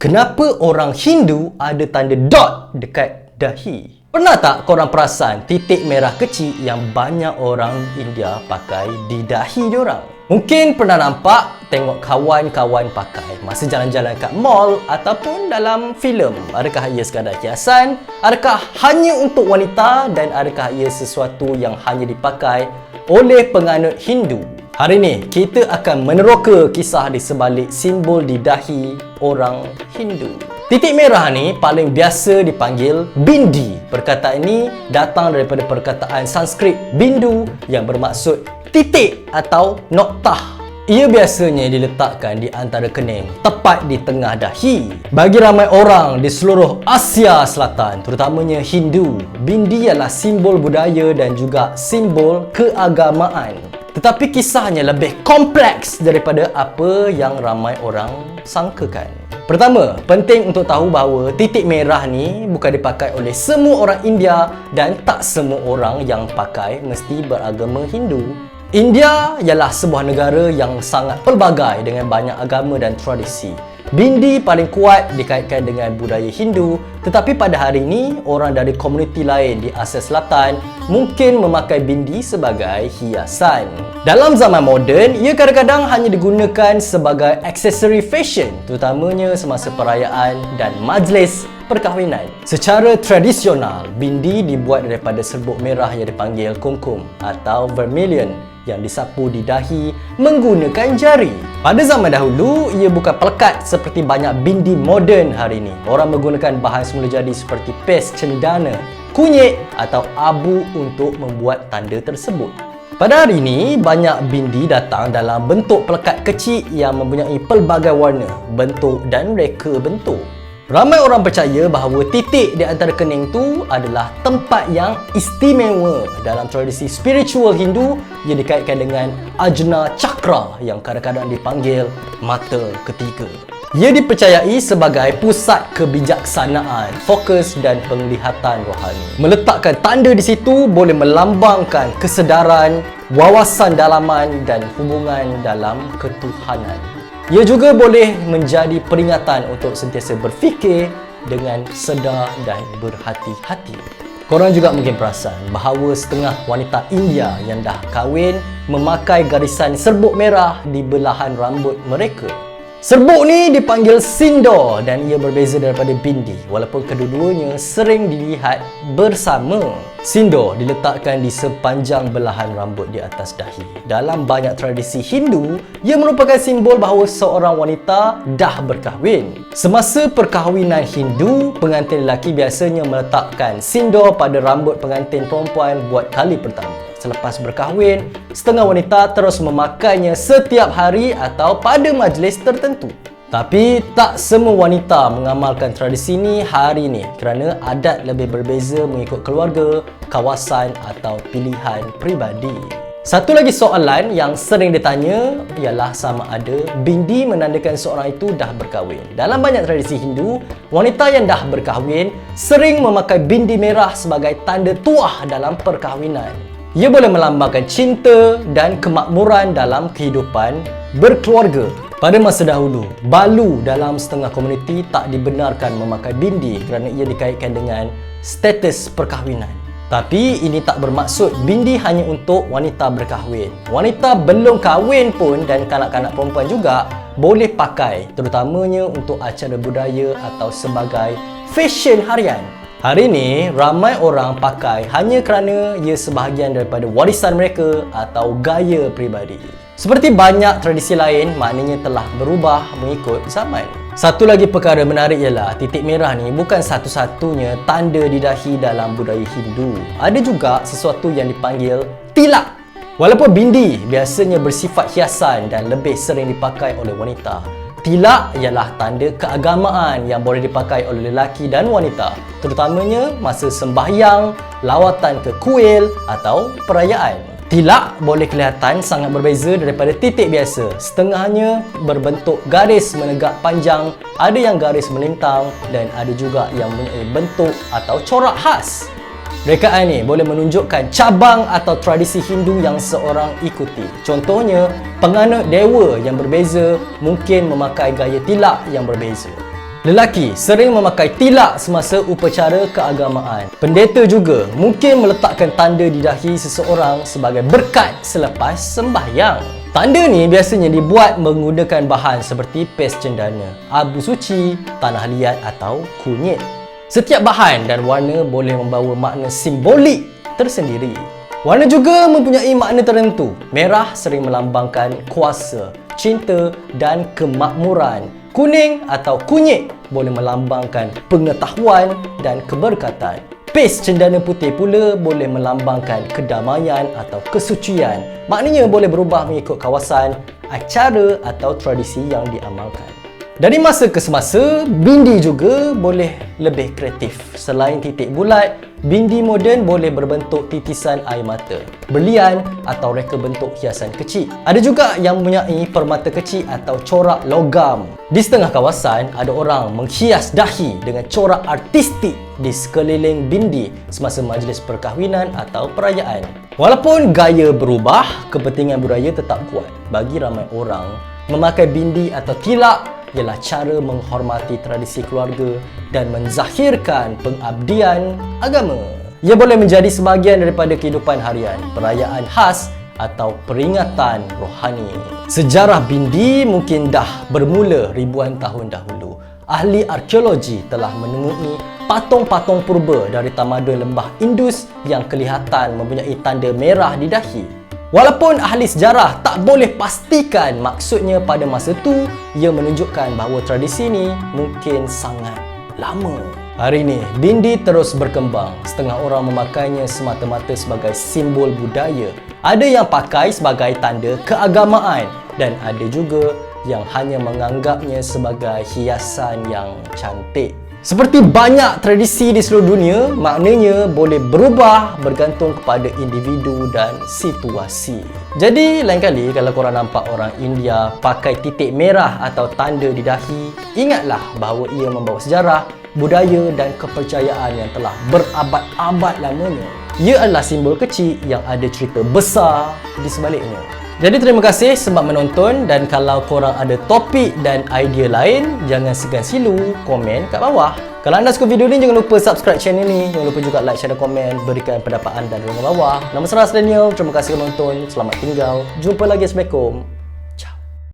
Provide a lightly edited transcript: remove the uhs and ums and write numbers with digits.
Kenapa orang Hindu ada tanda dot dekat dahi? Pernah tak korang perasan titik merah kecil yang banyak orang India pakai di dahi diorang? Mungkin pernah nampak tengok kawan-kawan pakai masa jalan-jalan kat mall ataupun dalam filem. Adakah ia sekadar hiasan? Adakah hanya untuk wanita? Dan adakah ia sesuatu yang hanya dipakai oleh penganut Hindu? Hari ini kita akan meneroka kisah di sebalik simbol di dahi orang Hindu. Titik merah ni paling biasa dipanggil bindi. Perkataan ini datang daripada perkataan Sanskrit bindu yang bermaksud titik atau noktah. Ia biasanya diletakkan di antara kening, tepat di tengah dahi. Bagi ramai orang di seluruh Asia Selatan, terutamanya Hindu, bindi ialah simbol budaya dan juga simbol keagamaan. Tetapi kisahnya lebih kompleks daripada apa yang ramai orang sangkakan. Pertama, penting untuk tahu bahawa titik merah ni bukan dipakai oleh semua orang India dan tak semua orang yang pakai mesti beragama Hindu. India ialah sebuah negara yang sangat pelbagai dengan banyak agama dan tradisi. Bindi paling kuat dikaitkan dengan budaya Hindu, tetapi pada hari ini orang dari komuniti lain di Asia Selatan mungkin memakai bindi sebagai hiasan. Dalam zaman moden, ia kadang-kadang hanya digunakan sebagai aksesori fashion, terutamanya semasa perayaan dan majlis perkahwinan. Secara tradisional, bindi dibuat daripada serbuk merah yang dipanggil kumkum atau vermilion yang disapu di dahi menggunakan jari. Pada zaman dahulu, ia bukan pelekat seperti banyak bindi moden hari ini. Orang menggunakan bahan semula jadi seperti paste cendana, kunyit atau abu untuk membuat tanda tersebut. Pada hari ini, banyak bindi datang dalam bentuk pelekat kecil yang mempunyai pelbagai warna, bentuk dan reka bentuk. Ramai orang percaya bahawa titik di antara kening tu adalah tempat yang istimewa. Dalam tradisi spiritual Hindu, ia dikaitkan dengan Ajna Chakra yang kadang-kadang dipanggil mata ketiga. Ia dipercayai sebagai pusat kebijaksanaan, fokus dan penglihatan rohani. Meletakkan tanda di situ boleh melambangkan kesedaran, wawasan dalaman dan hubungan dalam ketuhanan. Ia juga boleh menjadi peringatan untuk sentiasa berfikir dengan sedar dan berhati-hati. Korang juga mungkin perasan bahawa setengah wanita India yang dah kahwin memakai garisan serbuk merah di belahan rambut mereka. Serbuk ni dipanggil sindor dan ia berbeza daripada bindi walaupun kedua-duanya sering dilihat bersama. Sindor diletakkan di sepanjang belahan rambut di atas dahi. Dalam banyak tradisi Hindu, ia merupakan simbol bahawa seorang wanita dah berkahwin. Semasa perkahwinan Hindu, pengantin lelaki biasanya meletakkan sindor pada rambut pengantin perempuan buat kali pertama. Selepas berkahwin, setengah wanita terus memakainya setiap hari atau pada majlis tertentu. Tapi tak semua wanita mengamalkan tradisi ini hari ini kerana adat lebih berbeza mengikut keluarga, kawasan atau pilihan peribadi. Satu lagi soalan yang sering ditanya ialah sama ada bindi menandakan seorang itu dah berkahwin. Dalam banyak tradisi Hindu, wanita yang dah berkahwin sering memakai bindi merah sebagai tanda tuah dalam perkahwinan. Ia boleh melambangkan cinta dan kemakmuran dalam kehidupan berkeluarga. Pada masa dahulu, balu dalam setengah komuniti tak dibenarkan memakai bindi kerana ia dikaitkan dengan status perkahwinan. Tapi ini tak bermaksud bindi hanya untuk wanita berkahwin. Wanita belum kahwin pun dan kanak-kanak perempuan juga boleh pakai, terutamanya untuk acara budaya atau sebagai fashion harian. Hari ini, ramai orang pakai hanya kerana ia sebahagian daripada warisan mereka atau gaya peribadi. Seperti banyak tradisi lain, maknanya telah berubah mengikut zaman. Satu lagi perkara menarik ialah titik merah ni bukan satu-satunya tanda di dahi dalam budaya Hindu. Ada juga sesuatu yang dipanggil tilak. Walaupun bindi biasanya bersifat hiasan dan lebih sering dipakai oleh wanita, tilak ialah tanda keagamaan yang boleh dipakai oleh lelaki dan wanita, terutamanya masa sembahyang, lawatan ke kuil atau perayaan. Tilak boleh kelihatan sangat berbeza daripada titik biasa. Setengahnya berbentuk garis menegak panjang, ada yang garis melintang dan ada juga yang mempunyai bentuk atau corak khas. Rekaan ni boleh menunjukkan cabang atau tradisi Hindu yang seorang ikuti. Contohnya, penganut dewa yang berbeza mungkin memakai gaya tilak yang berbeza. Lelaki sering memakai tilak semasa upacara keagamaan. Pendeta juga mungkin meletakkan tanda di dahi seseorang sebagai berkat selepas sembahyang. Tanda ni biasanya dibuat menggunakan bahan seperti pes cendana, abu suci, tanah liat atau kunyit. Setiap bahan dan warna boleh membawa makna simbolik tersendiri. Warna juga mempunyai makna tertentu. Merah sering melambangkan kuasa, cinta dan kemakmuran. Kuning atau kunyit boleh melambangkan pengetahuan dan keberkatan. Pes cendana putih pula boleh melambangkan kedamaian atau kesucian. Maknanya boleh berubah mengikut kawasan, acara atau tradisi yang diamalkan. Dari masa ke semasa, bindi juga boleh lebih kreatif. Selain titik bulat, bindi moden boleh berbentuk titisan air mata, berlian atau reka bentuk hiasan kecil. Ada juga yang mempunyai permata kecil atau corak logam. Di setengah kawasan, ada orang menghias dahi dengan corak artistik di sekeliling bindi semasa majlis perkahwinan atau perayaan. Walaupun gaya berubah, kepentingan budaya tetap kuat. Bagi ramai orang, memakai bindi atau tilak ialah cara menghormati tradisi keluarga dan menzahirkan pengabdian agama. Ia boleh menjadi sebahagian daripada kehidupan harian, perayaan khas atau peringatan rohani. Sejarah bindi mungkin dah bermula ribuan tahun dahulu. Ahli arkeologi telah menemui patung-patung purba dari tamadun lembah Indus yang kelihatan mempunyai tanda merah di dahi. Walaupun ahli sejarah tak boleh pastikan maksudnya pada masa tu, ia menunjukkan bahawa tradisi ini mungkin sangat lama. Hari ini, bindi terus berkembang. Setengah orang memakainya semata-mata sebagai simbol budaya. Ada yang pakai sebagai tanda keagamaan dan ada juga yang hanya menganggapnya sebagai hiasan yang cantik. Seperti banyak tradisi di seluruh dunia, maknanya boleh berubah bergantung kepada individu dan situasi. Jadi, lain kali kalau korang nampak orang India pakai titik merah atau tanda di dahi, ingatlah bahawa ia membawa sejarah, budaya dan kepercayaan yang telah berabad-abad lamanya. Ia adalah simbol kecil yang ada cerita besar di sebaliknya. Jadi terima kasih sebab menonton, dan kalau korang ada topik dan idea lain, jangan segan silu komen kat bawah. Kalau anda suka video ni, jangan lupa subscribe channel ni. Jangan lupa juga like, share dan komen. Berikan pendapat anda di ruangan bawah. Nama saya Daniel. Terima kasih menonton. Selamat tinggal. Jumpa lagi. Assalamualaikum.